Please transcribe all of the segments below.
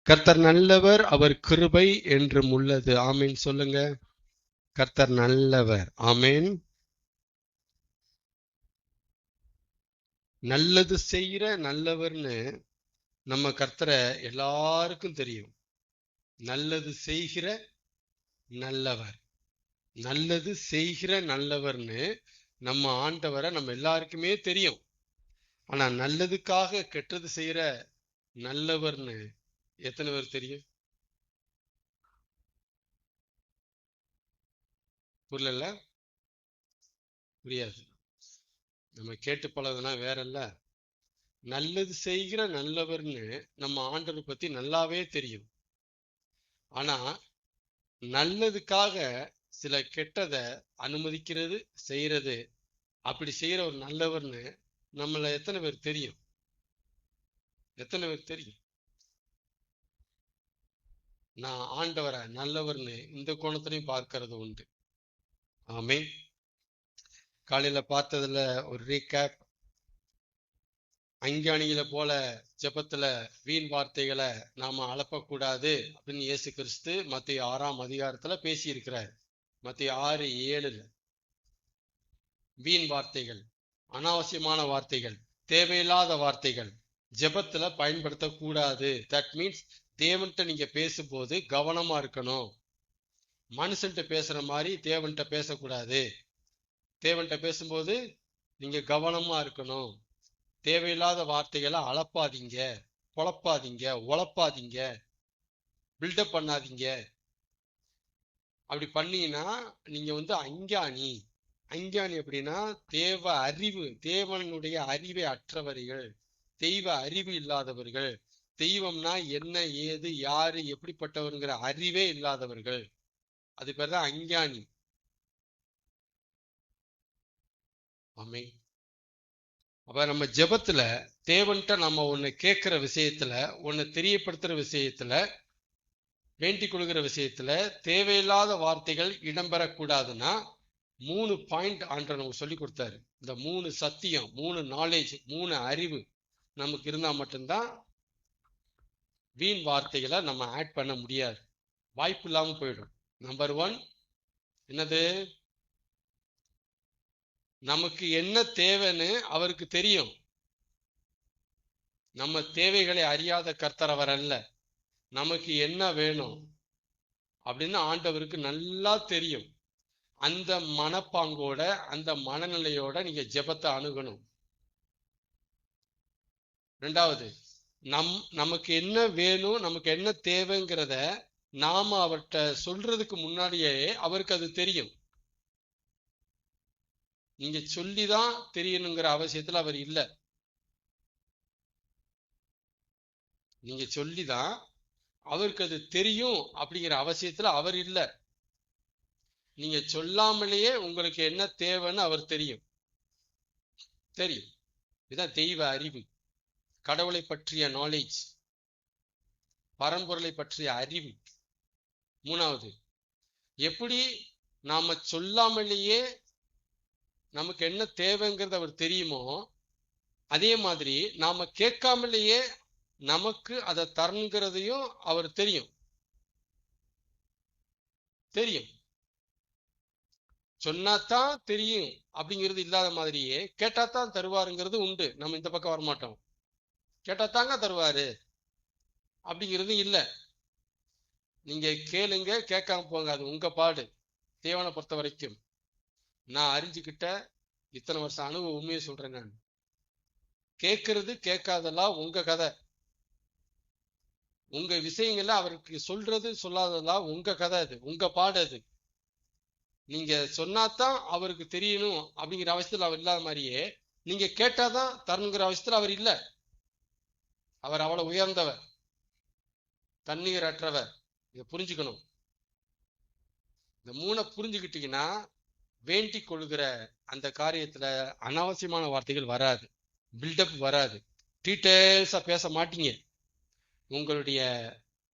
கர்த்தர் நல்லவர், அவர் கிருபை என்றும் உள்ளது. ஆமீன் சொல்லுங்க. கர்த்தர் நல்லவர். ஆமீன். நல்லது செய்கிற நல்லவர்னு நம்ம கர்த்தரை எல்லாருக்கும் தெரியும். நல்லது செய்கிற நல்லவர், நல்லது செய்கிற நல்லவர்னு நம்ம ஆண்டவரை நம்ம எல்லாருக்குமே தெரியும். ஆனா நல்லதுக்காக கெட்டது செய்யற நல்லவர்னு எத்தனை பேர் தெரியும்? புரியல? புரியாது. நம்ம கேட்டு பழகுனா வேற இல்ல. நல்லது செய்கிற நல்லவர்னு நம்ம ஆண்டவரை பத்தி நல்லாவே தெரியும். ஆனா நல்லதுக்காக சில கெட்டதை அனுமதிக்கிறது செய்யறது, அப்படி செய்யற ஒரு நல்லவர்னு நம்மள எத்தனை பேர் தெரியும்? எத்தனை பேர் தெரியும்? நான் ஆண்டவரை நல்லவர்னு இந்த கோணத்திலையும் பார்க்கறது உண்டு. ஆமே. காலையில பார்த்ததுல ஒரு ரீகேப். அஞ்ஞானிகளை போல ஜெபத்துல வீண் வார்த்தைகளை நாம அளப்பக்கூடாது அப்படின்னு இயேசு கிறிஸ்து மத்தேயு 6ஆம் அதிகாரத்துல பேசி இருக்கிறார். மத்தேயு 6:7. வீண் வார்த்தைகள், அனாவசியமான வார்த்தைகள், தேவையில்லாத வார்த்தைகள் ஜெபத்துல பயன்படுத்தக்கூடாது. தட் மீன்ஸ் தேவன்கிட்ட நீங்க பேசும்போது கவனமா இருக்கணும். மனுஷன்ட்ட பேசுற மாதிரி தேவன்கிட்ட பேசக்கூடாது. தேவன்கிட்ட பேசும்போது நீங்க கவனமா இருக்கணும். தேவையில்லாத வார்த்தைகளை அளப்பாதீங்க, குழப்பாதீங்க, உழப்பாதீங்க, பில்டப் பண்ணாதீங்க. அப்படி பண்ணீங்கன்னா நீங்க அஞ்ஞானி. அஞ்ஞானி அப்படின்னா தேவனுடைய அறிவை அற்றவர்கள், தெய்வ அறிவு இல்லாதவர்கள். தெய்வம்னா என்ன, ஏது, யாரு, எப்படிப்பட்டவருங்கிற அறிவே இல்லாதவர்கள். அது பேர் தான் அஞ்ஞானி. ஆமே. அப்ப நம்ம ஜெபத்துல தேவன்கிட்ட நம்ம ஒண்ணு கேட்கிற விஷயத்துல, ஒண்ணு தெரியப்படுத்துற விஷயத்துல, வேண்டிக் கொள்கிற விஷயத்துல தேவையில்லாத வார்த்தைகள் இடம்பெறக்கூடாதுன்னா 3 பாயிண்ட் ஆண்டவர் நமக்கு சொல்லி கொடுத்தாரு. இந்த 3 சத்தியம், 3 நாலேஜ், 3 அறிவு நமக்கு இருந்தா மட்டும்தான் வீண் வார்த்தைகளை நம்ம ஆட் பண்ண முடியாது. வாய்ப்பு இல்லாம போயிடும். நம்பர் 1 என்னது? நமக்கு என்ன தேவைன்னு அவருக்கு தெரியும். நம்ம தேவைகளை அறியாத கர்த்தர் அவர் அல்ல. நமக்கு என்ன வேணும் அப்படின்னு ஆண்டவருக்கு நல்லா தெரியும். அந்த மனப்பாங்கோட, அந்த மனநிலையோட நீங்க ஜெபத்தை அணுகணும். 2வது, நமக்கு என்ன வேணும், நமக்கு என்ன தேவைங்கிறத நாம அவர்கிட்ட சொல்றதுக்கு முன்னாடியே அவருக்கு அது தெரியும். நீங்க சொல்லிதான் தெரியணுங்கிற அவசியத்துல அவர் இல்ல. நீங்க சொல்லிதான் அவருக்கு அது தெரியும் அப்படிங்கிற அவசியத்துல அவர் இல்ல. நீங்க சொல்லாமலேயே உங்களுக்கு என்ன தேவைன்னு அவர் தெரியும். இதுதான் தெய்வ அறிவு, கடவுளை பற்றிய நாலேஜ், பரம்பொருளை பற்றிய அறிவு. 3வது, எப்படி நாம சொல்லாமலேயே நமக்கு என்ன தேவைங்கிறது அவர் தெரியுமோ, அதே மாதிரி நாம கேட்காமலேயே நமக்கு அதை தரணுங்கிறதையும் அவர் தெரியும். சொன்னாதான் தெரியும் அப்படிங்கிறது இல்லாத மாதிரியே கேட்டாதான் தருவாருங்கிறது உண்டு. நம்ம இந்த பக்கம் வரமாட்டோம். கேட்டாத்தாங்க தருவாரு அப்படிங்கிறது இல்ல. நீங்க கேளுங்க, கேட்காம போங்க, அது உங்க பாடு. தேவனை பொறுத்த வரைக்கும் நான் அறிஞ்சுக்கிட்ட இத்தனை வருஷம் அனுபவம் உண்மையை சொல்றேன். நான் கேட்கறது கேட்காதெல்லாம் உங்க கதை. உங்க விஷயங்கள்ல அவருக்கு சொல்றது சொல்லாததெல்லாம் உங்க கதை. அது உங்க பாடு. அது நீங்க சொன்னாதான் அவருக்கு தெரியணும் அப்படிங்கிற அவசியத்துல அவர் இல்லாத மாதிரியே, நீங்க கேட்டாதான் தரணுங்கிற அவசியத்துல அவர் இல்ல. அவர் அவ்வளவு உயர்ந்தவர், தண்ணீர் அற்றவர். இதை புரிஞ்சுக்கணும். இந்த 3 புரிஞ்சுக்கிட்டீங்கன்னா வேண்டிக் கொள்கிற அந்த காரியத்துல அனாவசியமான வார்த்தைகள் வராது, பில்டப் வராது, டீட்டெயில்ஸா பேச மாட்டீங்க. உங்களுடைய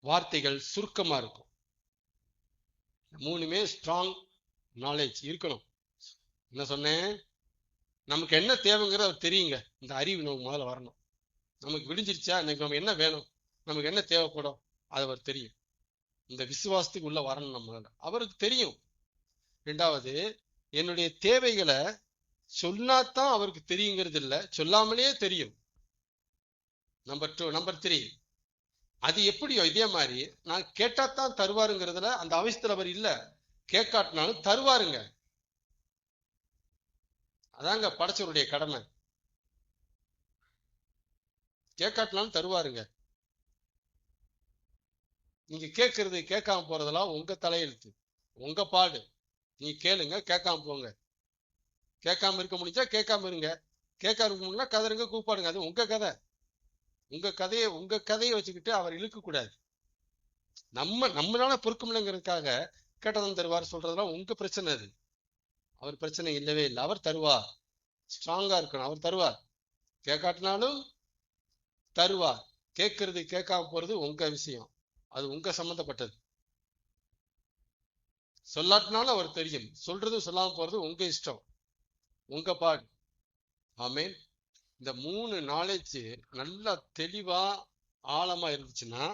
வார்த்தைகள் சுருக்கமா இருக்கும். 3மே ஸ்ட்ராங் நாலேஜ் இருக்கணும். என்ன சொன்னேன்? நமக்கு என்ன தேவைங்கிறது அவர் தெரியுங்க. இந்த அறிவு நமக்கு முதல்ல வரணும். நமக்கு விடிஞ்சிருச்சா, இன்னைக்கு நம்ம என்ன வேணும், நமக்கு என்ன தேவைப்படும், அது அவர் தெரியும். இந்த விசுவாசத்துக்கு உள்ள வரணும் நம்ம, அவருக்கு தெரியும். ரெண்டாவது, என்னுடைய தேவைகளை சொன்னாதான் அவருக்கு தெரியுங்கிறது இல்லை, சொல்லாமலே தெரியும். நம்பர் 2. நம்பர் 3, அது எப்படியோ இதே மாதிரி நான் கேட்டாதான் தருவாருங்கிறதுல அந்த அவசியத்துல அவர் இல்ல, கேட்காட்டினாலும் தருவாருங்க. அதாங்க படைச்சவருடைய கடமை. கேட்காட்டினாலும் தருவாருங்க. நீங்க கேட்கறது கேட்காம போறதெல்லாம் உங்க தலையெழுத்து, உங்க பாடு. நீ கேளுங்க, கேட்காம போங்க. கேட்காம இருக்க முடிஞ்சா கேட்காம இருங்க, கேட்காம இருக்க முடியல கதருங்க, கூப்பாடுங்க. அது உங்க கதை. உங்க கதையை வச்சுக்கிட்டு அவர் இழுக்க கூடாது. நம்மளால பொறுக்க முடியலங்கிறதுக்காக கேட்டதும் தருவார் சொல்றதெல்லாம் உங்க பிரச்சனை. அது அவர் பிரச்சனை இல்லவே இல்லை. அவர் தருவார். ஸ்ட்ராங்கா இருக்கணும், அவர் தருவார். கேட்காட்டினாலும் தருவார். கேட்கறது கேட்காம போறது உங்க விஷயம், அது உங்க சம்பந்தப்பட்டது. சொல்லாட்டினாலும் அவர் தெரியும், சொல்றது சொல்லாம போறது உங்க இஷ்டம், உங்க பாடு. ஆமேன். இந்த 3 நாலேஜ் நல்லா தெளிவா ஆழமா இருந்துச்சுன்னா,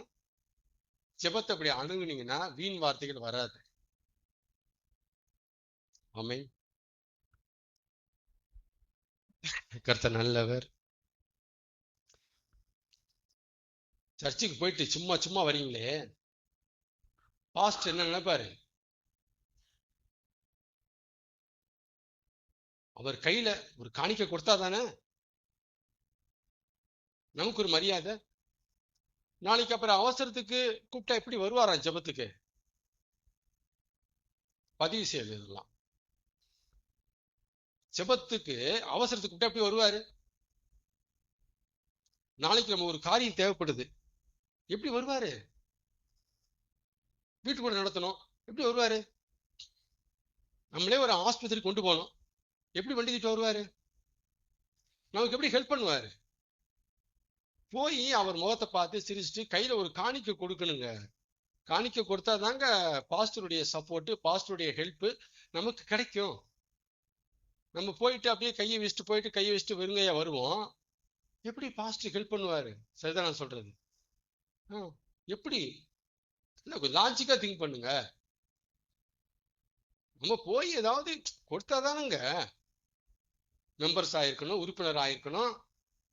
ஜெபத்தை அப்படி அணுகுனீங்கன்னா வீண் வார்த்தைகள் வராது. ஆமேன். கர்த்தர் நல்லவர். சர்ச்சுக்கு போயிட்டு சும்மா சும்மா வரீங்களே, பாஸ்ட் என்ன நினைப்பாரு? அவர் கையில ஒரு காணிக்கை கொடுத்தா தானே நமக்கு ஒரு மரியாதை. நாளைக்கு அப்புறம் அவசரத்துக்கு கூப்பிட்டா எப்படி வருவாராம் ஜெபத்துக்கு? பதிவு செய்யுது இதெல்லாம். ஜெபத்துக்கு அவசரத்துக்கு கூப்பிட்டா எப்படி வருவாரு? நாளைக்கு நம்ம ஒரு காரியம் தேவைப்படுது, எப்படி வருவாரு? வீட்டுக்குள்ள நடத்தணும், எப்படி வருவாரு? நம்மளே ஒரு ஆஸ்பத்திரி கொண்டு போனோம், எப்படி வண்டி திட்டு வருவாரு? நமக்கு எப்படி ஹெல்ப் பண்ணுவாரு? போய் அவர் முகத்தை பார்த்து சிரிச்சுட்டு கையில ஒரு காணிக்கை கொடுக்கணுங்க. காணிக்கை கொடுத்தா தாங்க பாஸ்டருடைய சப்போர்ட், பாஸ்டருடைய ஹெல்ப் நமக்கு கிடைக்கும். நம்ம போயிட்டு அப்படியே கையை வச்சுட்டு வெறுங்கையா வருவோம், எப்படி பாஸ்டர் ஹெல்ப் பண்ணுவாரு? சரிதான் நான் சொல்றது. எப்படி? லாஜிக்கா திங்க் பண்ணுங்க. நம்ம போய் ஏதாவது கொடுத்தாதானுங்க மெம்பர்ஸ் ஆயிருக்கணும், உறுப்பினர் ஆயிருக்கணும்,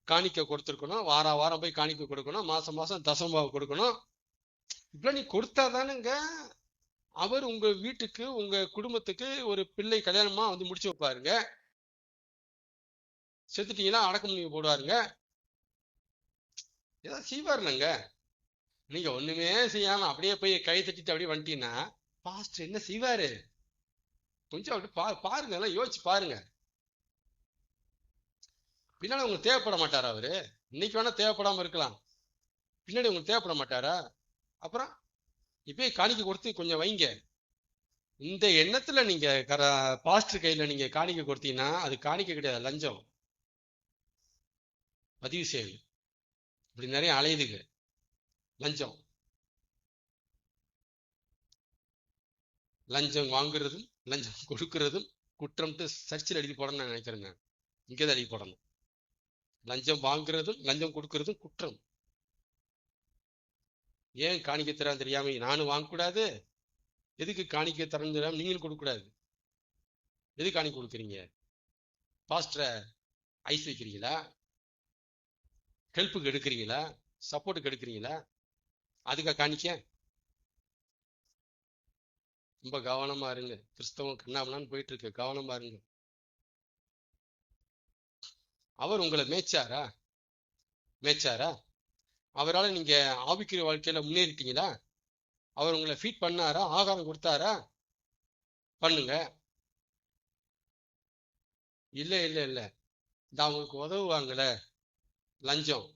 காணிக்கை கொடுத்துருக்கணும், வாரம் போய் காணிக்கை கொடுக்கணும், மாசம் தசமாவை கொடுக்கணும். இப்ப நீ கொடுத்தாதானுங்க அவர் உங்க வீட்டுக்கு உங்க குடும்பத்துக்கு ஒரு பிள்ளை கல்யாணமா வந்து முடிச்சு வைப்பாருங்க. செத்துட்டீங்களா அடக்கம் பண்ணி போடுவாருங்க, ஏதாவது செய்வாருங்க. நீங்க ஒண்ணுமே செய்யாம அப்படியே போய் கை தட்டிட்டு அப்படியே வந்துட்டீங்கன்னா பாஸ்டர் என்ன செய்வாரு? கொஞ்சம் அப்படி பாருங்க, எல்லாம் யோசிச்சு பாருங்க. பின்னாடி உங்களுக்கு தேவைப்பட மாட்டாரா அவரு? இன்னைக்கு வேணா தேவைப்படாம இருக்கலாம், பின்னாடி உங்களுக்கு தேவைப்பட மாட்டாரா? அப்புறம் இப்பயே காணிக்கை கொடுத்து கொஞ்சம் வைங்க. இந்த எண்ணத்துல நீங்க பாஸ்டர் கையில நீங்க காணிக்கை கொடுத்தீங்கன்னா அது காணிக்கை கிடையாது, லஞ்சம். பதிவு செய்யுங்க. இப்படி நிறைய அலையுதுங்க லஞ்சம். லஞ்சம் வாங்குறதும் லஞ்சம் கொடுக்கறதும் குற்றம்ட்டு சர்ச்சில் எழுதி போடணும்னு நான் நினைக்கிறேங்க. இங்கேதான் எழுதி போடணும். லஞ்சம் வாங்குறதும் லஞ்சம் கொடுக்கறதும் குற்றம். ஏன் காணிக்கை தரான்னு தெரியாம நானும் வாங்கக்கூடாது, எதுக்கு காணிக்கை தரன்னு தெரியாம நீங்களும் கொடுக்கக்கூடாது. எது காணிக்கை கொடுக்குறீங்க? பாஸ்டரை ஐஸ் வைக்கிறீங்களா? ஹெல்ப்புக்கு எடுக்கிறீங்களா? சப்போர்ட்டுக்கு எடுக்கிறீங்களா? அதுக்கா காணிக்க? ரொம்ப கவனமா இருங்க. கிறிஸ்தவம் கண்ணாமண்ணான்னு போயிட்டு இருக்கு, கவனமா இருங்க. அவர் உங்களை மேய்ச்சாரா? அவரால் நீங்க ஆவிக்குரிய வாழ்க்கையில முன்னேறிட்டீங்களா? அவர் உங்களை ஃபீட் பண்ணாரா? ஆகாரம் கொடுத்தாரா? பண்ணுங்க. இல்ல இந்த அவங்களுக்கு உதவுவாங்கல்ல லஞ்சம்,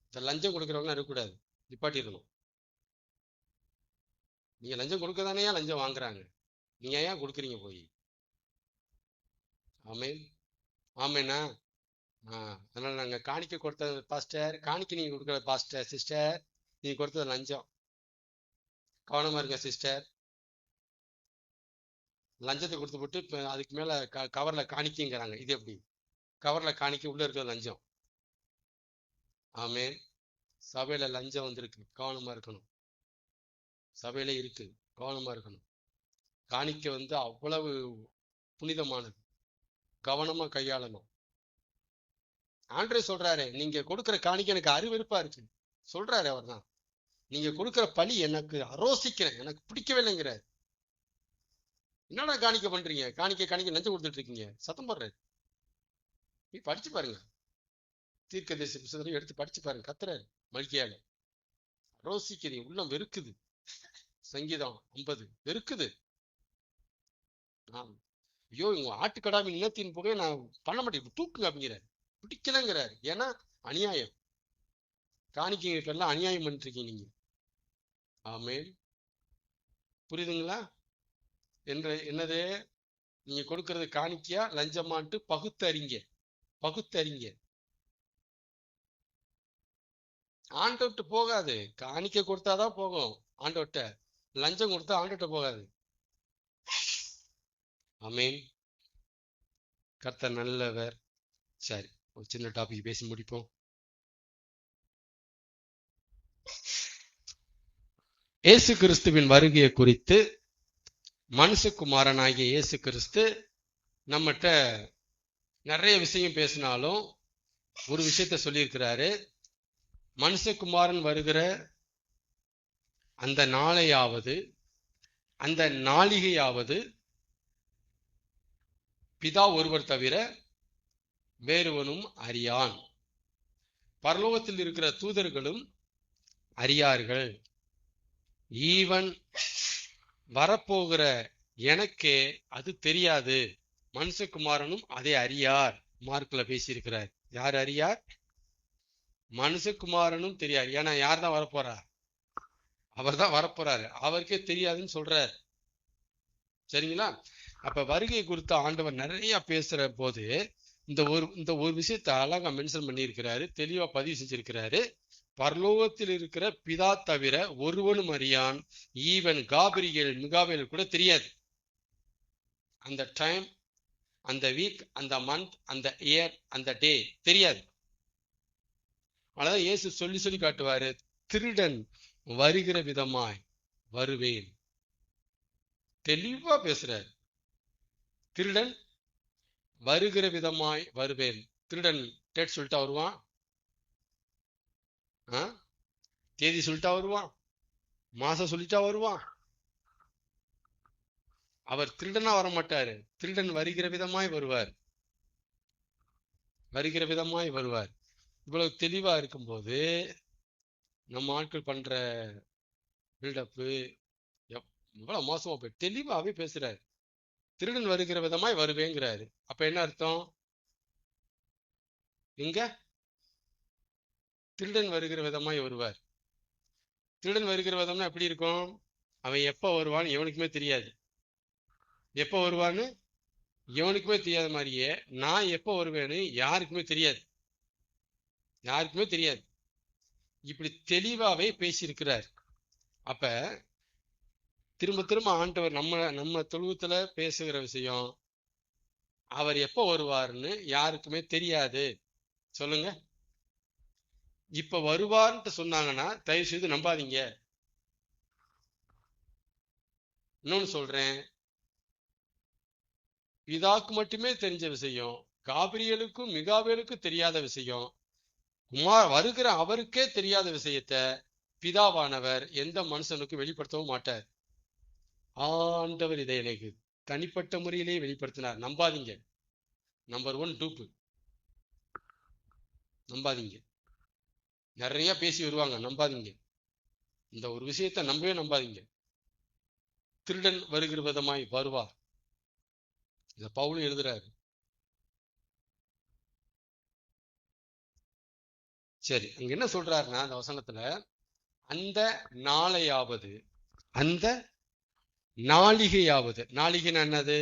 இந்த லஞ்சம் கொடுக்குறவங்க இருக்கக்கூடாது, நிப்பாட்டிடணும். நீங்க லஞ்சம் கொடுக்கதானே லஞ்சம் வாங்குறாங்க, நீங்க ஏன் கொடுக்குறீங்க போய்? ஆமேனா? அதனால நாங்க காணிக்கை கொடுத்தது பாஸ்டர், காணிக்கை நீங்க கொடுக்கற பாஸ்டர், சிஸ்டர் நீங்க கொடுத்தது லஞ்சம். கவனமா இருங்க சிஸ்டர். லஞ்சத்தை கொடுத்து போட்டு இப்ப அதுக்கு மேல கவர்ல காணிக்கைங்கிறாங்க. இது எப்படி? கவர்ல காணிக்கை, உள்ள இருக்கிற லஞ்சம். ஆமேன். சபையில லஞ்சம் வந்திருக்கு, கவனமா இருக்கணும். சபையில இருக்கு, கவனமா இருக்கணும். காணிக்க அவ்வளவு புனிதமானது, கவனமா கையாளணும். ஆண்டவர் சொல்றாரு, நீங்க கொடுக்கிற காணிக்க எனக்கு அருவருப்பா இருக்கு சொல்றாரு. அவர் தான், நீங்க கொடுக்கிற பலி எனக்கு அரோசிக்கிறேன், எனக்கு பிடிக்கவே இல்லைங்கிறார். என்னடா காணிக்க பண்றீங்க, காணிக்க லஞ்சம் கொடுத்துட்டு இருக்கீங்க, சத்தம் போடுறாரு. போய் படிச்சு பாருங்க, தீர்க்கதரிசி புத்தகத்தை எடுத்து படிச்சு பாருங்க. கத்துறாரு மல்கியால, ரோசிக்குது, உள்ளம் வெறுக்குது. சங்கீதம் 50 வெறுக்குது. ஐயோ, இவங்க ஆட்டுக்கடாவின் இனத்தின் புகையை நான் பண்ண மாட்டேன், தூக்குங்க அப்படிங்கிறாரு. பிடிக்கலங்கிறாரு. ஏன்னா அநியாயம். காணிக்கைங்க பேர்லாம் அநியாயம் பண்ணிட்டு இருக்கீங்க நீங்க. ஆமென். புரியுதுங்களா? என்னது, நீங்க கொடுக்கறது காணிக்கையா லஞ்சமான்ட்டு பகுத்தறிங்க, பகுத்தறிங்க. ஆண்டவர்கிட்ட போகாது, காணிக்க கொடுத்தாதான் போகும் ஆண்டவர்கிட்ட. லஞ்சம் கொடுத்தா ஆண்டவர்கிட்ட போகாது. ஆமென். கர்த்தர் நல்லவர். சரி, ஒரு சின்ன டாபிக் பேசி முடிப்போம். இயேசு கிறிஸ்துவின் வருகையை குறித்து மனுஷகுமாரனாகிய இயேசு கிறிஸ்து நம்மகிட்ட நிறைய விஷயம் பேசினாலும் ஒரு விஷயத்த சொல்லியிருக்கிறாரு. மனுஷகுமாரன் வருகிற அந்த நாளையாவது அந்த நாளிகையாவது பிதா ஒருவர் தவிர வேறுவனும் அறியான், பரலோகத்தில் இருக்கிற தூதர்களும் அறியார்கள், ஈவன் வரப்போகிற எனக்கே அது தெரியாது, மனுஷகுமாரனும் அதை அறியார். மார்க்ல பேசியிருக்கிறார். யார் அறியார்? மனுஷகுமாரனும் தெரியார். ஏன்னா யார் தான் வரப்போறார்? அவர் தான் வரப்போறாரு, அவருக்கே தெரியாதுன்னு சொல்றார். சரிங்களா? அப்ப வருகை குறித்து ஆண்டவர் நிறைய பேசுற போது இந்த ஒரு விஷயத்தை அழகா மென்ஷன் பண்ணியிருக்கிறாரு, தெளிவா பதிவு செஞ்சிருக்கிறாரு. பரலோகத்தில் இருக்கிற பிதா தவிர ஒருவனும் அறியான், ஈவன் மிகாவேல் கூட தெரியாது. அந்த டைம், அந்த வீக், அந்த மந்த், அந்த இயர், அந்த டே தெரியாது. அதான் இயேசு சொல்லி சொல்லி காட்டுவாரு, திருடன் வருகிற விதமாய் வருவேன். தெளிவா பேசுறாரு. திருடன் வருகிற விதமாய் வருவேன். திருடன் டேட் சொல்லிட்டா வருவான், தேதி சொல்லிட்டா வருவான், மாசம் சொல்லிட்டா வருவான். அவர் திருடனா வரமாட்டாரு, திருடன் வருகிற விதமாய் வருவார், வருகிற விதமாய் வருவார். இவ்வளவு தெளிவா இருக்கும்போது நம்ம ஆட்கள் பண்ற பில்டப்பு இவ்வளவு மோசமா போய் தெளிவாவே பேசுறாரு. திருடன் வருகிற விதமாய் வருவேங்கிறாரு. அப்ப என்ன அர்த்தம்? இங்க திருடன் வருகிற விதமாய் வருவார். திருடன் வருகிற விதம்னா எப்படி இருக்கும்? அவன் எப்ப வருவான்னு எவனுக்குமே தெரியாது. எப்ப வருவான்னு எவனுக்குமே தெரியாத மாதிரியே நான் எப்ப வருவேன்னு யாருக்குமே தெரியாது, யாருக்குமே தெரியாது. இப்படி தெளிவாவே பேசியிருக்கிறார். அப்ப திரும்ப திரும்ப ஆண்டவர் நம்ம தொழுவத்துல பேசுகிற விஷயம், அவர் எப்ப வருவார்னு யாருக்குமே தெரியாது. சொல்லுங்க. இப்ப வருவார்ன்ட்டு சொன்னாங்கன்னா தயவு செய்து நம்பாதீங்க. இன்னொன்னு சொல்றேன், பிதாக்கு மட்டுமே தெரிஞ்ச விஷயம், காபிரியலுக்கும் மிகாவேலுக்கும் தெரியாத விஷயம், வருகிற அவருக்கே தெரியாத விஷயத்த பிதாவானவர் எந்த மனுஷனுக்கும் வெளிப்படுத்தவும் மாட்டார். ஆண்டவர் இதை எனக்கு தனிப்பட்ட முறையிலே வெளிப்படுத்தினார். நம்பாதீங்க. நம்பர் 1 டூப்பு. நம்பாதீங்க. நிறைய பேசி வருவாங்க, நம்பாதீங்க. இந்த ஒரு விஷயத்த நம்பவே நம்பாதீங்க. திருடன் வருகிற விதமாய் வருவார். இத பவுலும் எழுதுறாரு. சரி, அங்க என்ன சொல்றாருன்னா அந்த வசனத்துல, அந்த நாளையாவது அந்த நாளிகையாவது. நாளிகைன்னா என்னது?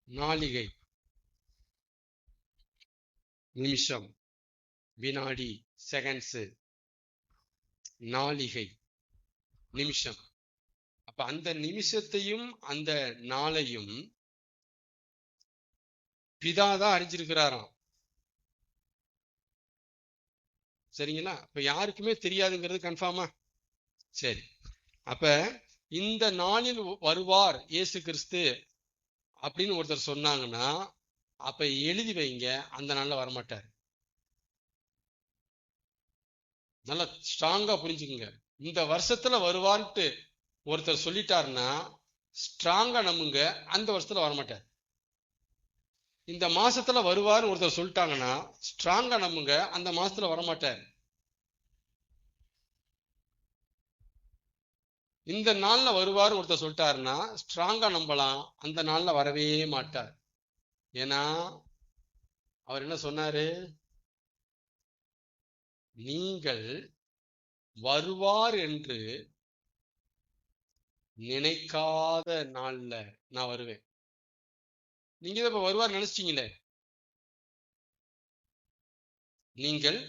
நாளிகை, நிமிஷம், வினாடி, செகண்ட்ஸ். நாளிகை, நிமிஷம். அப்ப அந்த நிமிஷத்தையும் அந்த நாளையும் பிதாதான் அறிஞ்சிருக்கிறாராம். சரிங்களா? இப்ப யாருக்குமே தெரியாதுங்கிறது கன்ஃபார்மா? சரி. அப்ப இந்த நாளில் வருவார் இயேசு கிறிஸ்து அப்படின்னு ஒருத்தர் சொன்னாங்கன்னா, அப்ப எழுதி வைங்க, அந்த நாள்ல வரமாட்டார். நல்லா ஸ்ட்ராங்கா புரிஞ்சுக்குங்க. இந்த வருஷத்துல வருவான்ட்டு ஒருத்தர் சொல்லிட்டாருன்னா ஸ்ட்ராங்கா நம்புங்க, அந்த வருஷத்துல வரமாட்டார். இந்த மாசத்துல வருவார்னு ஒருத்தர் சொல்லிட்டாங்கன்னா ஸ்ட்ராங்கா நம்புங்க, அந்த மாசத்துல வரமாட்டார். இந்த நாள்ல வருவார் ஒருத்தர் சொல்லிட்டாருன்னா ஸ்ட்ராங்கா நம்பலாம், அந்த நாள்ல வரவே மாட்டார். ஏன்னா அவர் என்ன சொன்னாரு? நீங்கள் வருவார் என்று நினைக்காத நாள்ல நான் வருவேன். நீங்க தான் இப்ப வருவார் நினைச்சிட்டீங்களே. நீங்கள்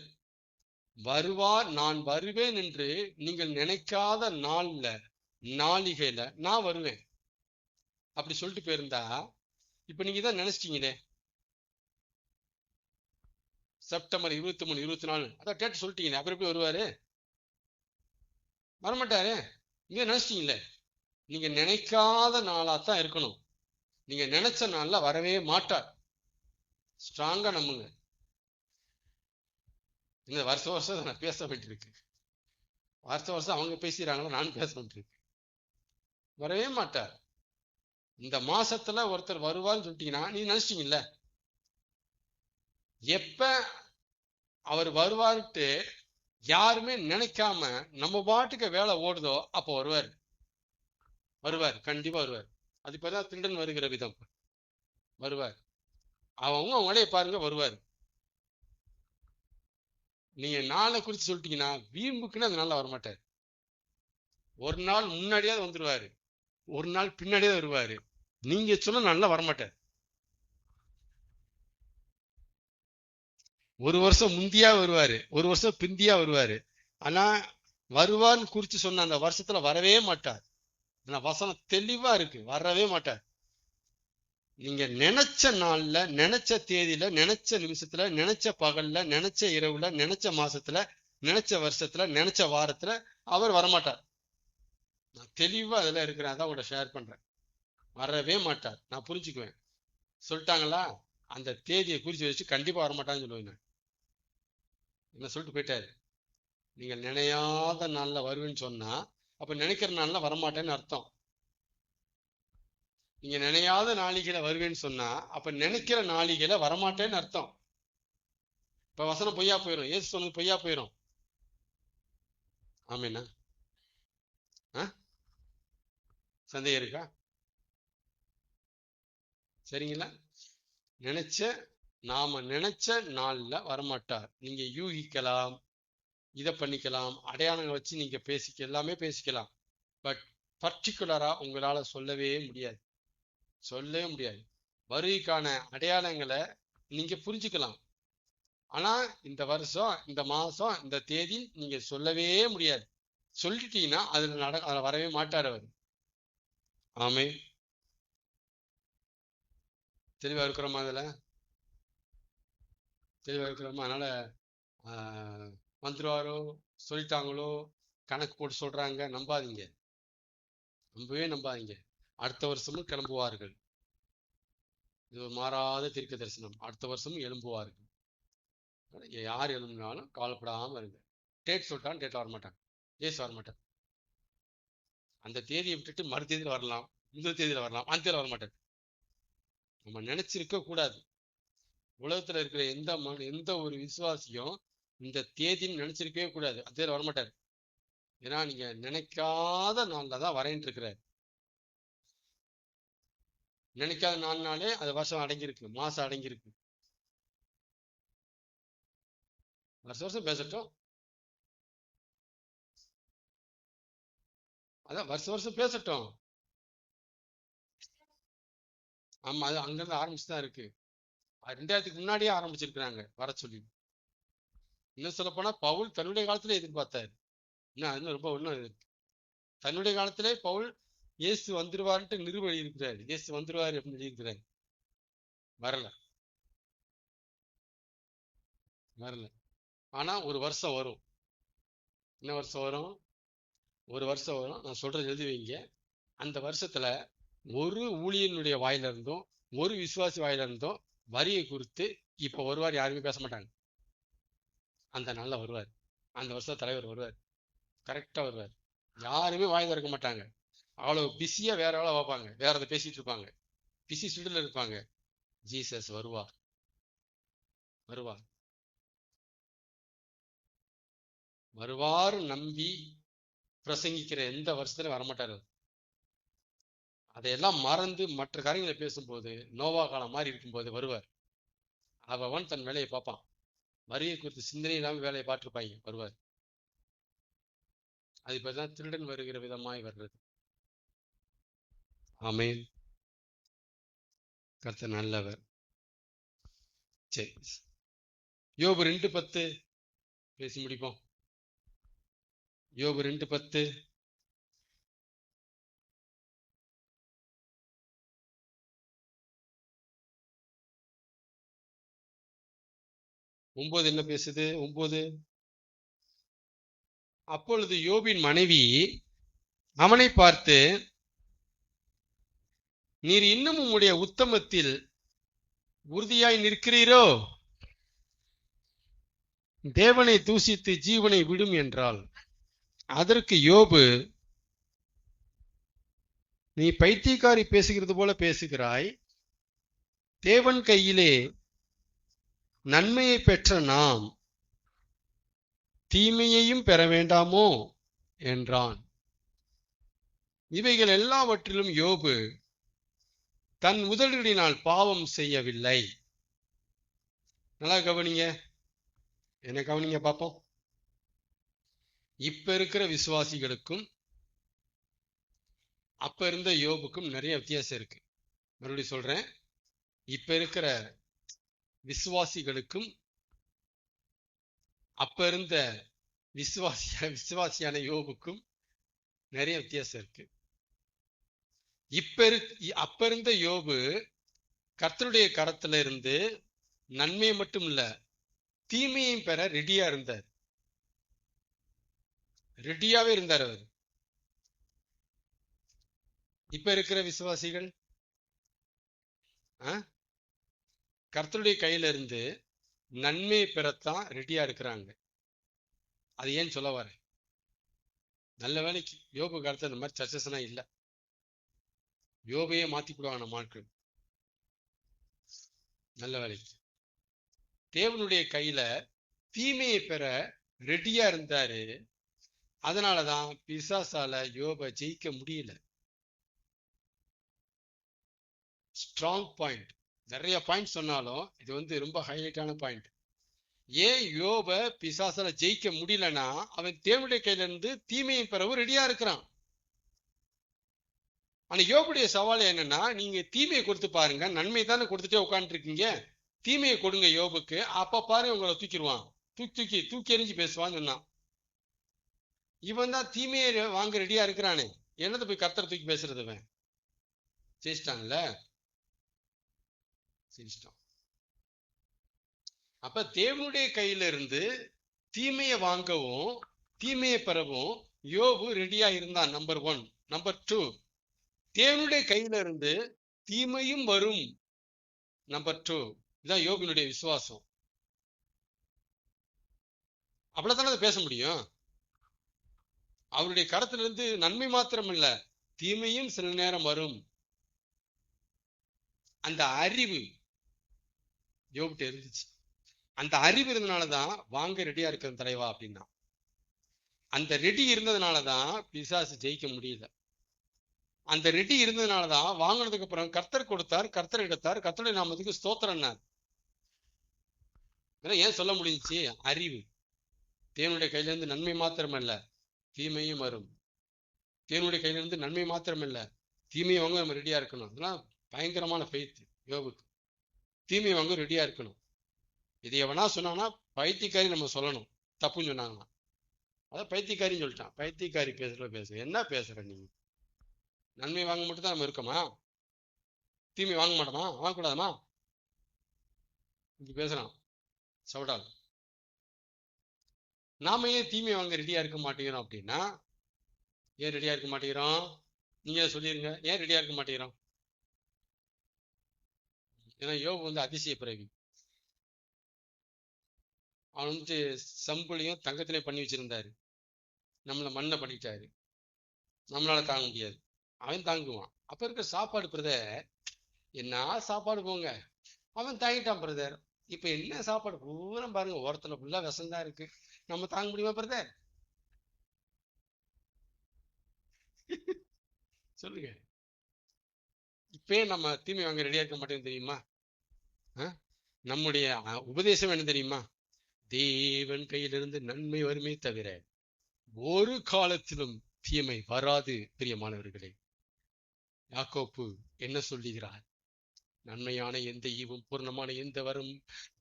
வருவார், நான் வருவேன் என்று நீங்கள் நினைக்காத நாள்ல நாளிகையில நான் வருவேன் அப்படி சொல்லிட்டு போயிருந்தா, இப்ப நீங்க தான் நினைச்சிட்டீங்களே செப்டம்பர் 23 24 அதான் டேட் சொல்லிட்டீங்களே, அப்புறம் எப்படி வருவாரு? வரமாட்டாரு. நீங்க நினைச்சிட்டீங்களே. நீங்க நினைக்காத நாளா தான் இருக்கணும். நீங்க நினைச்ச நாள்ல வரவே மாட்டார். ஸ்ட்ராங்கா நம்புங்க. இந்த வருஷம் வருஷம் நான் பேச வேண்டியிருக்கு. வருஷம் வருஷம் அவங்க பேசிடுறாங்களா, நானும் பேச வேண்டியிருக்கு. வரவே மாட்டார். இந்த மாசத்துல ஒருத்தர் வருவார்னு சொல்லிட்டீங்கன்னா நீ நினைச்சிட்டீங்கல்ல. எப்ப அவர் வருவார்ட்டு யாருமே நினைக்காம நம்ம பாட்டுக்கு வேலை ஓடுதோ அப்ப வருவார். வருவார், கண்டிப்பா வருவார். அது இப்பதான் திருடன் வருகிற விதம். வருவார். அவங்க வேலையை பாருங்க, வருவார். நீங்க நாளை குறித்து சொல்லிட்டீங்கன்னா வீம்புக்குன்னு அந்த நாள்ல வரமாட்டார். ஒரு நாள் முன்னாடியாவது வந்துருவாரு, ஒரு நாள் பின்னாடியே வருவாரு. நீங்க சொன்ன நல்லா வரமாட்டார். ஒரு வருஷம் முந்தியா வருவாரு, ஒரு வருஷம் பிந்தியா வருவாரு. ஆனா வருவான்னு குறிச்சு சொன்ன அந்த வருஷத்துல வரவே மாட்டார். வசனம் தெளிவா இருக்கு, வரவே மாட்டார். நீங்க நினைச்ச நாள்ல, நினைச்ச தேதியில, நினைச்ச நிமிஷத்துல, நினைச்ச பகல்ல, நினைச்ச இரவுல, நினைச்ச மாசத்துல, நினைச்ச வருஷத்துல, நினைச்ச வாரத்துல அவர் வரமாட்டார். நான் தெளிவா அதுல இருக்கிறேன், அதான் உங்கள்ட்ட ஷேர் பண்றேன். வரவே மாட்டார். நான் புரிஞ்சுக்குவேன். சொல்லிட்டாங்களா, அந்த தேதியை குறிச்சு வச்சு கண்டிப்பா வரமாட்டான்னு சொல்லுவேன். என்ன சொல்லிட்டு போயிட்டாரு. நீங்க நினையாத நாள்ல வருவேன்னு சொன்னா அப்ப நினைக்கிற நாள்ல வரமாட்டேன்னு அர்த்தம். நீங்க நினையாத நாளிகையில வருவேன்னு சொன்னா அப்ப நினைக்கிற நாளிகையில வரமாட்டேன்னு அர்த்தம். இப்ப வசனம் பொய்யா போயிடும், ஏசு சொன்னது பொய்யா போயிடும். ஆமேண்ணா? சந்தேகம் இருக்கா? சரிங்களா? நாம நினைச்ச நாள்ல வரமாட்டார். நீங்க யூகிக்கலாம், இதை பண்ணிக்கலாம், அடையாளங்களை வச்சு நீங்க எல்லாமே பேசிக்கலாம். பட் பர்டிகுலரா உங்களால சொல்லவே முடியாது. சொல்லவே முடியாது. வருகைக்கான அடையாளங்களை நீங்க புரிஞ்சுக்கலாம். ஆனா இந்த வருஷம், இந்த மாசம், இந்த தேதி நீங்க சொல்லவே முடியாது. சொல்லிட்டீங்கன்னா அதுல வரவே மாட்டார் அவர். ஆமே. தெளிவா இருக்கிறோமா? அதுல தெளிவா இருக்கிறோமா? அதனால வந்துருவாரோ, சொல்லிட்டாங்களோ, கணக்கு போட்டு சொல்றாங்க, நம்பாதீங்க. நம்பவே நம்பாதீங்க. அடுத்த வருஷமும் கிளம்புவார்கள். இது ஒரு மாறாத தீர்க்க தரிசனம். அடுத்த வருஷமும் எழும்புவார்கள். யார் எழும்பினாலும் கவலைப்படாம இருங்க. டேட் சொல்லிட்டான்னு டேட்ல வரமாட்டாங்க. ஏசு வரமாட்டார். அந்த தேதியை விட்டுட்டு மறு தேதியில வரலாம், இந்த தேதியில வரலாம், அந்த தேதியில வரமாட்டார். நம்ம நினைச்சிருக்க கூடாது. உலகத்துல இருக்கிற எந்த ஒரு விசுவாசியும் இந்த தேதின்னு நினைச்சிருக்கவே கூடாது. அந்த தேதியில வரமாட்டார். ஏன்னா நீங்க நினைக்காத நாள்ல தான் வரேன்ட்டு இருக்கிறார். நினைக்காத நாள்னாலே அது வருஷம் அடங்கியிருக்கு, மாசம் அடங்கியிருக்கு. வருஷம் வருஷம் பேசட்டும். அதான் வருஷம் வருஷம் பேசட்டும். ஆமா, அது அங்கிருந்து ஆரம்பிச்சுதான் இருக்கு. 2000க்கு முன்னாடியே ஆரம்பிச்சிருக்கிறாங்க வர சொல்லி. இன்னும் சொல்ல போனா பவுல் தன்னுடைய காலத்திலே எதிர்பார்த்தாரு. இன்னும் ரொம்ப இன்னும் தன்னுடைய காலத்திலே பவுல் இயேசு வந்துருவாருன்ட்டு நிறுவ இருக்கிறாரு. இயேசு வந்துருவாரு அப்படின்னு எழுதியிருக்கிறாரு. வரல, வரல. ஆனா ஒரு வருஷம் வரும். என்ன வருஷம் வரும்? ஒரு வருஷம் வரும். நான் சொல்றது எழுதி வைங்க. அந்த வருஷத்துல ஒரு ஊழியனுடைய வாயில இருந்தும் ஒரு விசுவாசி வாயில இருந்தும் வரியை குறித்து இப்ப வருவார் யாருமே பேச மாட்டாங்க. அந்த நாள்ல வருவார். அந்த வருஷம் தலைவர் வருவார். கரெக்டா வருவார். யாருமே வாய் திறக்க மாட்டாங்க. அவ்வளவு பிஸியா வேற வேலை பார்ப்பாங்க. வேற எதை பேசிட்டு இருப்பாங்க. பிஸி ஷெட்யூல்ல இருப்பாங்க. ஜீசஸ் வருவார். வருவார். வருவார் நம்பி பிரசங்கிக்கிற எந்த வருஷத்துல வரமாட்டாரு. அதையெல்லாம் மறந்து மற்ற காரியங்களை பேசும்போது நோவா காலம் மாதிரி இருக்கும்போது வருவார். அவன் தன் வேலையை பார்ப்பான். வரியை குறித்து சிந்தனை இல்லாம வேலையை பார்த்துருப்பாங்க. வருவார். அது இப்பதான் திருடன் வருகிற விதமாய் வர்றது. ஆமென். கர்த்தர் நல்லவர். சரி, யோபு 2:10 பேசி முடிப்போம். யோபு 2:10. ஒன்பது என்ன பேசுது? 9. அப்பொழுது யோபின் மனைவி அவனை பார்த்து, நீர் இன்னும் உம்முடைய உத்தமத்தில் உறுதியாய் நிற்கிறீரோ? தேவனை தூசித்து ஜீவனை விடும் என்றாள். அதற்கு யோபு, நீ பைத்தியக்காரி பேசுகிறது போல பேசுகிறாய். தேவன் கையிலே நன்மையை பெற்ற நாம் தீமையையும் பெற வேண்டாமோ என்றான். இவைகள் எல்லாவற்றிலும் யோபு தன் உதடுகளினால் பாவம் செய்யவில்லை. நல்லா கவனிங்க. என்ன கவனிங்க பார்ப்போம். இப்ப இருக்கிற விசுவாசிகளுக்கும் அப்ப இருந்த யோபுக்கும் நிறைய வித்தியாசம் இருக்கு. மறுபடியும் சொல்றேன். இப்ப இருக்கிற விசுவாசிகளுக்கும் அப்ப இருந்த விசுவாசியான யோபுக்கும் நிறைய வித்தியாசம் இருக்கு. அப்ப இருந்த யோபு கர்த்தருடைய கரத்துல இருந்து நன்மையை மட்டும் இல்ல தீமையையும் பெற ரெடியா இருந்தார். ரெடியாவே இருந்தார் அவர். இப்ப இருக்கிற விசுவாசிகள் கர்த்தருடைய கையில இருந்து நன்மையை பெறத்தான் ரெடியா இருக்கிறாங்க. அது ஏன் சொல்ல வர, நல்ல வேலைக்கு யோபு காலத்துல இந்த மாதிரி சர்ச்சஸ்னா இல்ல. யோபையே மாத்தி போடுவாங்க நம்ம ஆட்கள். நல்ல வேலைக்கு தேவனுடைய கையில தீமையை பெற ரெடியா இருந்தாரு. அதனாலதான் பிசாசால யோபை ஜெயிக்க முடியல. Strong point. நிறைய பாயிண்ட் சொன்னாலும் இது ரொம்ப ஹைலைட்டான பாயிண்ட். ஏன் யோபை பிசாசால ஜெயிக்க முடியலன்னா அவன் தேவனுடைய கையில இருந்து தீமையை பெறவும் ரெடியா இருக்கிறான். ஆனா யோபுடைய சவால் என்னன்னா, நீங்க தீமையை கொடுத்து பாருங்க, நன்மை தானே கொடுத்துட்டே உட்காந்துட்டு இருக்கீங்க, தீமையை கொடுங்க யோபுக்கு, அப்ப பாருங்க உங்களை தூக்கிடுவான், தூக்கி எறிஞ்சு பேசுவான்னு சொன்னான். இவன் தான் தீமையை வாங்க ரெடியா இருக்கிறானே, என்னதை போய் கர்த்தரை தூக்கி பேசுறது? அவன் ஜெயிச்சிட்டான்ல, ஜெயிச்சிட்டான். அப்ப தேவனுடைய கையில இருந்து தீமையை வாங்கவும் தீமையை பெறவும் யோபு ரெடியா இருந்தான். நம்பர் 1. நம்பர் 2, தேவனுடைய கையில இருந்து தீமையும் வரும். நம்பர் 2. இதுதான் யோபினுடைய விசுவாசம். அவ்வளவுதானே பேச முடியும். அவருடைய கரத்திலிருந்து நன்மை மாத்திரம் இல்ல தீமையும் சில நேரம் வரும். அந்த அறிவு யோபிட்ட இருந்துச்சு. அந்த அறிவு இருந்ததுனாலதான் வாங்க ரெடியா இருக்கிற தலைவா அப்படின்னா. அந்த ரெடி இருந்ததுனாலதான் பிசாசு ஜெயிக்க முடியல. அந்த ரெடி இருந்ததுனாலதான் வாங்கினதுக்கு அப்புறம் கர்த்தர் கொடுத்தார், கர்த்தர் எடுத்தார், கர்த்தருடைய நாமத்துக்கு ஸ்தோத்திரம்னார். ஏன் சொல்ல முடிஞ்சிச்சு? அறிவு. தேவனுடைய கையில இருந்து நன்மை மாத்திரமல்ல தீமையும் வரும். தேவனுடைய கையில இருந்து நன்மை மாத்திரமல்ல தீமையை வாங்க நம்ம ரெடியா இருக்கணும். அதெல்லாம் பயங்கரமான ஃபெய்த் யோபுக்கு. தீமையை வாங்க ரெடியா இருக்கணும். இது எவனா சொன்னான்னா பைத்தியக்காரி நம்ம சொல்லணும், தப்புன்னு சொன்னாங்கன்னா. அதான் பைத்தியக்காரின்னு சொல்லிட்டான். பைத்தியக்காரி பேச என்ன பேசுற நீ? நன்மை வாங்க மட்டும் தான் நம்ம இருக்கோமா? தீமை வாங்க மாட்டோமா? வாங்கக்கூடாதுமா? இங்க பேசுறான் சவுடால். நாம ஏன் தீமை வாங்க ரெடியா இருக்க மாட்டேங்கிறோம் அப்படின்னா, ஏன் ரெடியா இருக்க மாட்டேங்கிறோம்? நீங்க சொல்லிருங்க, ஏன் ரெடியா இருக்க மாட்டேங்கிறோம்? ஏன்னா யோபு அதிசய பிறவி. அவன் சம்புலையும் தங்கத்திலையும் பண்ணி வச்சிருந்தாரு. நம்மள மண்ணை பண்ணிட்டாரு. நம்மளால தாங்க முடியாது. அவன் தாங்குவான். அப்ப இருக்க சாப்பாடு பிரதர், என்ன சாப்பாடு போங்க, அவன் தாங்கிட்டான் பிரதர். இப்ப என்ன சாப்பாடு பூரா பாருங்க, ஓரத்துல ஃபுல்லா விஷம்தான் இருக்கு. நம்ம தாங்க முடியுமா பிரதர்? சொல்லுங்க. இப்பயே நம்ம தீமை வாங்க ரெடியா இருக்க மாட்டேன்னு தெரியுமா? நம்முடைய உபதேசம் என்ன தெரியுமா? தேவன் கையிலிருந்து நன்மை வருமே தவிர ஒரு காலத்திலும் தீமை வராது. பிரியமானவர்களே, யாக்கோப்பு என்ன சொல்லுகிறார்? நன்மையான எந்த ஈவும் பூர்ணமான எந்த வரும்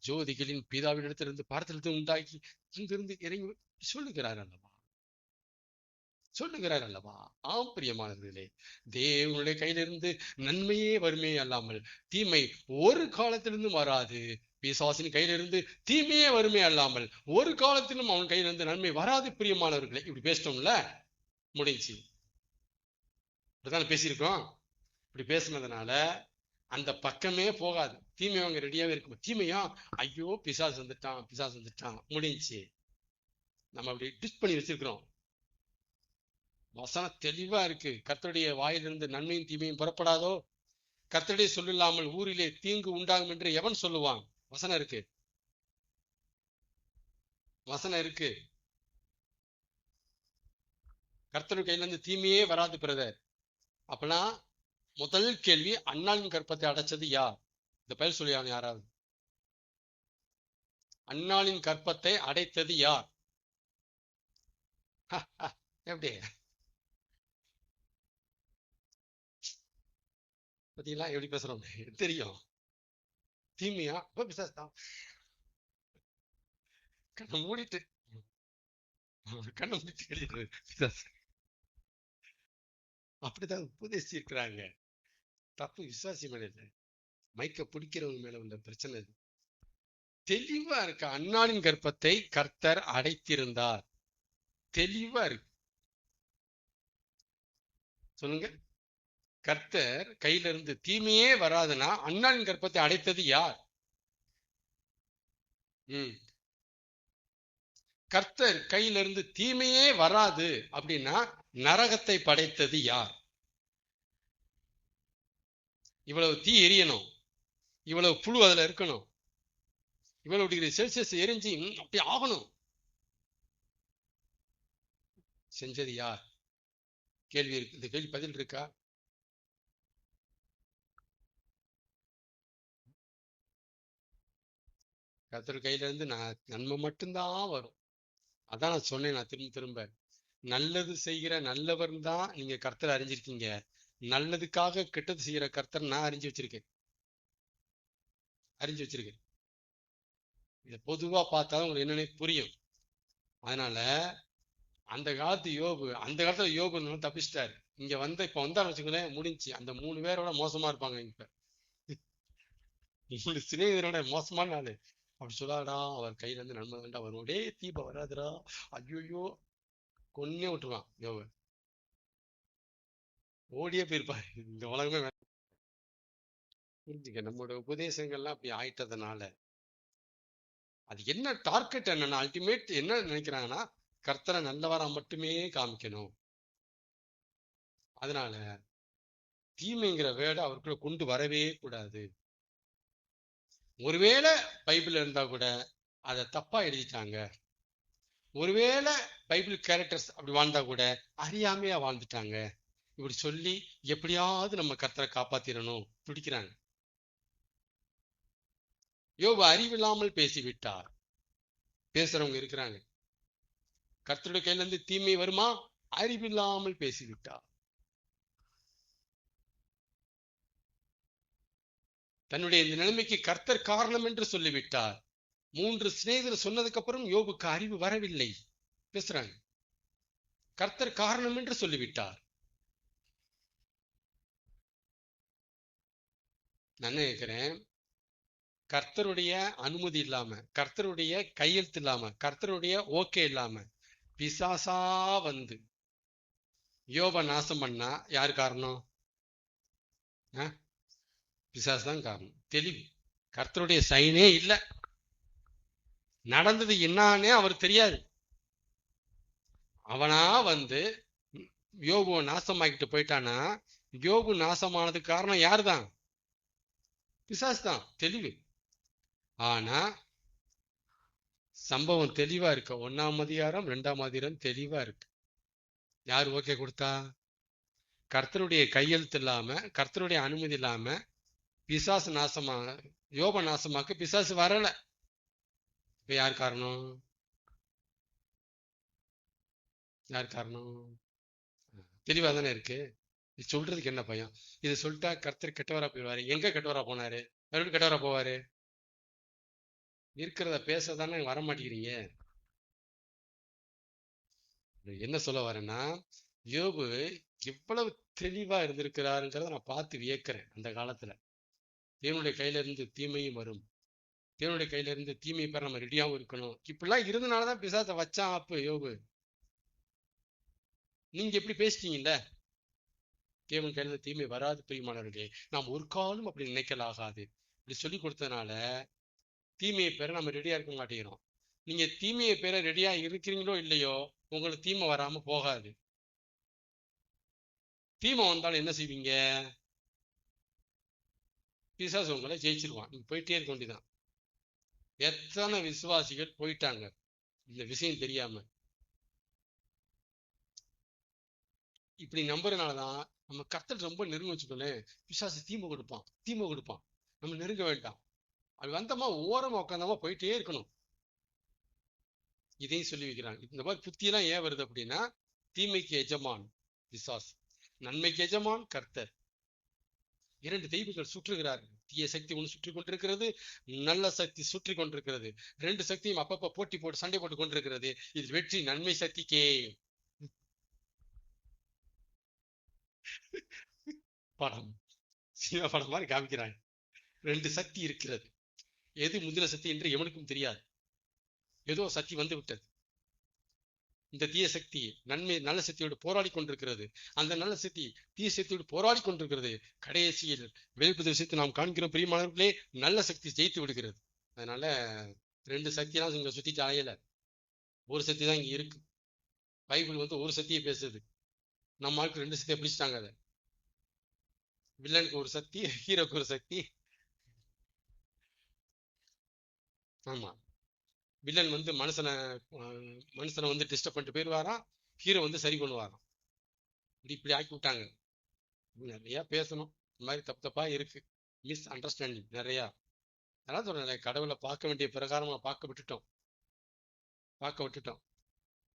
ஜோதிகளின் பிதாவினிடத்திலிருந்து பார்த்தலிருந்து உண்டாக்கி அங்கிருந்து இறங்கி சொல்லுகிறார் அல்லவா? ஆம் பிரியமானவர்களே, தேவனுடைய கையிலிருந்து நன்மையே வருமே அல்லாமல் தீமை ஒரு காலத்திலிருந்தும் வராது. பிசாசின் கையிலிருந்து தீமையே வருமே அல்லாமல் ஒரு காலத்திலும் அவன் கையிலிருந்து நன்மை வராது. பிரியமானவர்களே, இப்படி பேசிட்டோம்ல, முடிஞ்சு. இப்படிதான் பேசியிருக்கோம். இப்படி பேசினதுனால அந்த பக்கமே போகாது. தீமை அவங்க ரெடியாவே இருக்கும். தீமையா, ஐயோ பிசாசு வந்துட்டான், முடிஞ்சு. நம்ம அப்படி டிஸ் பண்ணி வச்சிருக்கிறோம். வசனம் தெளிவா இருக்கு. கர்த்தருடைய வாயிலிருந்து நன்மையும் தீமையும் புறப்படாதோ, கர்த்தருடைய சொல்லில்லாமல் ஊரிலே தீங்கு உண்டாகும் என்று எவன் சொல்லுவான்? வசனம் இருக்கு. கர்த்தருடைய கையில இருந்து தீமையே வராது பிரதர். அப்பனா முதல் கேள்வி, அன்னாளின் கற்பத்தை அடைச்சது யார்? இந்த பயிர் சொல்லியாங்க யாராவது? அன்னாளின் கற்பத்தை அடைத்தது யார்? எப்படி பத்தீங்களா? எப்படி பேசுறோம் தெரியும். தீமையா? பிசாசுதான். கண்ணை மூடிட்டு பிசாசு. அப்படிதான் உபதேசி இருக்கிறாங்க. தப்பு விசுவாசி மேல, மைக்க பிடிக்கிறவங்க மேல உள்ள பிரச்சனை. தெளிவா இருக்கு. அன்னாளின் கற்பத்தை கர்த்தர் அடைத்திருந்தார். தெளிவா இருக்கு. சொல்லுங்க. கர்த்தர் கையில இருந்து தீமையே வராதுன்னா அன்னாளின் கற்பத்தை அடைத்தது யார்? கர்த்தர் கையில இருந்து தீமையே வராது அப்படின்னா நரகத்தை படைத்தது யார்? இவ்வளவு தீ எரியணும், இவ்வளவு புழு அதுல இருக்கணும், இவ்வளவு டிகிரி செல்சியஸ் எரிஞ்சு அப்படி ஆகணும், செஞ்சது யார்? கேள்வி இருக்கு. இந்த கேள்வி பதில் இருக்கா? கர்த்தர் கையில இருந்து நன்மை மட்டும்தான் வரும். அதான் நான் சொன்னேன். நான் திரும்ப நல்லது செய்கிற நல்லவர் தான் நீங்க கர்த்தர் அறிஞ்சிருக்கீங்க. நல்லதுக்காக கெட்டது செய்யற கர்த்தர் நான் அறிஞ்சு வச்சிருக்கேன். இதை பொதுவா பார்த்தாலும் உங்களுக்கு என்னன்னே புரியும். அதனால அந்த காலத்துல யோபு தப்பிச்சிட்டாரு. இங்க இப்ப வந்தான்னு வச்சுக்கோங்களேன், முடிஞ்சு. அந்த 3 பேரோட மோசமா இருப்பாங்க. இப்ப 3 சிநேகிதரோட மோசமான ஆளு. அப்படி சொல்லாடா, அவர் கையில இருந்து நன்மை வேண்டாம் வரும். டே தீப வராதுடா, ஐயோ கொன்னே விட்டுருவான். யோபு ஓடியே போயிருப்பாரு. இந்த உலகமே புரிஞ்சுக்க. நம்மளோட உபதேசங்கள்லாம் அப்படி ஆயிட்டதுனால அது என்ன டார்கெட், என்னன்னா அல்டிமேட் என்ன நினைக்கிறாங்கன்னா, கர்த்தரை நல்லவரா மட்டுமே காமிக்கணும். அதனால தீமைங்கிற வேர்டை அவருக்குள்ள கொண்டு வரவே கூடாது. ஒருவேளை பைபிள் இருந்தா கூட அதை தப்பா எழுதிட்டாங்க. ஒருவேளை பைபிள் கேரக்டர்ஸ் அப்படி வாழ்ந்தா கூட அறியாமையா வாழ்ந்துட்டாங்க. இப்படி சொல்லி எப்படியாவது நம்ம கர்த்தரை காப்பாத்திரணும் துடிக்கிறாங்க. யோபு அறிவில்லாமல் பேசிவிட்டார். பேசுறவங்க இருக்கிறாங்க. கர்த்தருடைய கையில இருந்து தீமை வருமா? அறிவில்லாமல் பேசிவிட்டார். தன்னுடைய இந்த நிலைமைக்கு கர்த்தர் காரணம் என்று சொல்லிவிட்டார். 3 சிநேகிதர் சொன்னதுக்கு அப்புறம் யோபுக்கு அறிவு வரவில்லை. பேசுறாங்க. கர்த்தர் காரணம் என்று சொல்லிவிட்டார். நான் நினைக்கிறேன், கர்த்தருடைய அனுமதி இல்லாம, கர்த்தருடைய கையெழுத்து இல்லாம, கர்த்தருடைய ஓகே இல்லாம பிசாசா வந்து யோப நாசம் பண்ணா யார் காரணம்? பிசாசு தான் காரணம். தெளிவு. கர்த்தருடைய சைனே இல்ல. நடந்தது என்னானே அவர் தெரியாது. அவனா வந்து யோபுவை நாசமாக்கிட்டு போயிட்டானா, யோபு நாசமானதுக்கு காரணம் யாரு தான்? பிசாசு தான். தெளிவு. ஆனா சம்பவம் தெளிவா இருக்கு. 1ஆம் அதிகாரம் 2ஆம் அதிகாரம் தெளிவா இருக்கு. யார் ஓகே கொடுத்தா? கர்த்தருடைய கையெழுத்து இல்லாம, கர்த்தருடைய அனுமதி இல்லாம பிசாசு நாசமா யோப நாசமாக்க பிசாசு வரல. இப்ப யார் காரணம்? யார் காரணம்? தெளிவா தானே இருக்கு. இது சொல்றதுக்கு என்ன பயம்? இது சொல்லிட்டா கர்த்தர் கெட்டவரா போயிடுவாரு. எங்க கெட்டவரா போனாரு? மறுபடியும் கெட்டவரா போவாரு? இருக்கிறத பேச தானே வர மாட்டேங்கிறீங்க. என்ன சொல்ல வரேன்னா, யோபு எவ்வளவு தெளிவா இருந்திருக்கிறாருங்கிறத நான் பார்த்து வியக்கிறேன். அந்த காலத்துல தேவனுடைய கையில இருந்து தீமையும் வரும், தேவனுடைய கையில இருந்து தீமை பெற நம்ம ரெடியாவும் இருக்கணும். இப்படிலாம் இருந்தனாலதான் பிசாசை வச்சான் அப்ப யோபு. நீங்க எப்படி பேசிட்டீங்கல்ல, தேவன் கையில தீமை வராது பிரியமானவர்களே. நாம் ஒரு காலம் அப்படி நினைக்கலாகாது. இப்படி சொல்லி கொடுத்ததுனால தீமையை பெற நம்ம ரெடியா இருக்க மாட்டேங்கிறோம். நீங்க தீமையை பெற ரெடியா இருக்கிறீங்களோ இல்லையோ, உங்களுக்கு தீமை வராம போகாது. தீமை வந்தாலும் என்ன செய்வீங்க? பிசாசு உங்களை ஜெயிச்சிருவான். நீங்க போயிட்டே இருக்க வேண்டியதான். எத்தனை விசுவாசிகள் போயிட்டாங்க இந்த விஷயம் தெரியாம. இப்படி நம்புறதுனாலதான் நம்ம கர்த்தர் ரொம்ப நெருங்க வச்சுக்கோங்களேன். பிசாசு தீமை கொடுப்பான், தீமை கொடுப்பான், நம்ம நெருங்க வேண்டாம். அது வந்தோமா ஓரமா உட்காந்தோமா போயிட்டே இருக்கணும். இதையும் சொல்லி வைக்கிறாங்க. இந்த மாதிரி புத்தியெல்லாம் ஏன் வருது அப்படின்னா, தீமைக்கு எஜமான் பிசாசு, நன்மைக்கு எஜமான் கர்த்தர். இரண்டு தெய்வங்கள் சுற்றுகிறார்கள். தீய சக்தி ஒன்று சுற்றி கொண்டிருக்கிறது, நல்ல சக்தி சுற்றி கொண்டிருக்கிறது. ரெண்டு சக்தியும் அப்பப்ப போட்டி போட்டு சண்டை போட்டு கொண்டிருக்கிறது. இது வெற்றி நன்மை சக்திக்கே. படம், சினிமா படம் மாதிரி காமிக்கிறாங்க. ரெண்டு சக்தி இருக்கிறது. எது முந்தின சக்தி என்று எவனுக்கும் தெரியாது. ஏதோ சக்தி வந்து விட்டது. இந்த தீய சக்தி நல்ல சக்தியோடு போராடி கொண்டிருக்கிறது. அந்த நல்ல சக்தி தீய சக்தியோடு போராடி கொண்டிருக்கிறது. கடைசியில் வெளிப்பது விஷயத்தை நாம் காண்கிறோம் பிரியமானவர்களே, நல்ல சக்தி ஜெயித்து விடுகிறது. அதனால ரெண்டு சக்தியெல்லாம் இங்க சுத்திட்டு அலையல. ஒரு சக்தி தான் இங்க இருக்கு. பைபிள் வந்து ஒரு சக்தியை பேசுது. நம்ம ஆளுக்கு ரெண்டு சக்தியை பிடிச்சிட்டாங்க. அதை வில்லனுக்கு ஒரு சக்தி, ஹீரோக்கு ஒரு சக்தி. ஆமா, வில்லன் வந்து மனுஷனை வந்து டிஸ்டர்ப் பண்ணிட்டு போயிடுவாராம், ஹீரோ வந்து சரி பண்ணுவாராம். இப்படி ஆக்கி விட்டாங்க. நிறைய பேசணும். இந்த மாதிரி தப்பு தப்பா இருக்கு. மிஸ் அண்டர்ஸ்டாண்டிங் நிறையா. அதான் சொல்றேன், கடவுளை பார்க்க வேண்டிய பிரகாரமா பார்க்க விட்டுட்டோம்.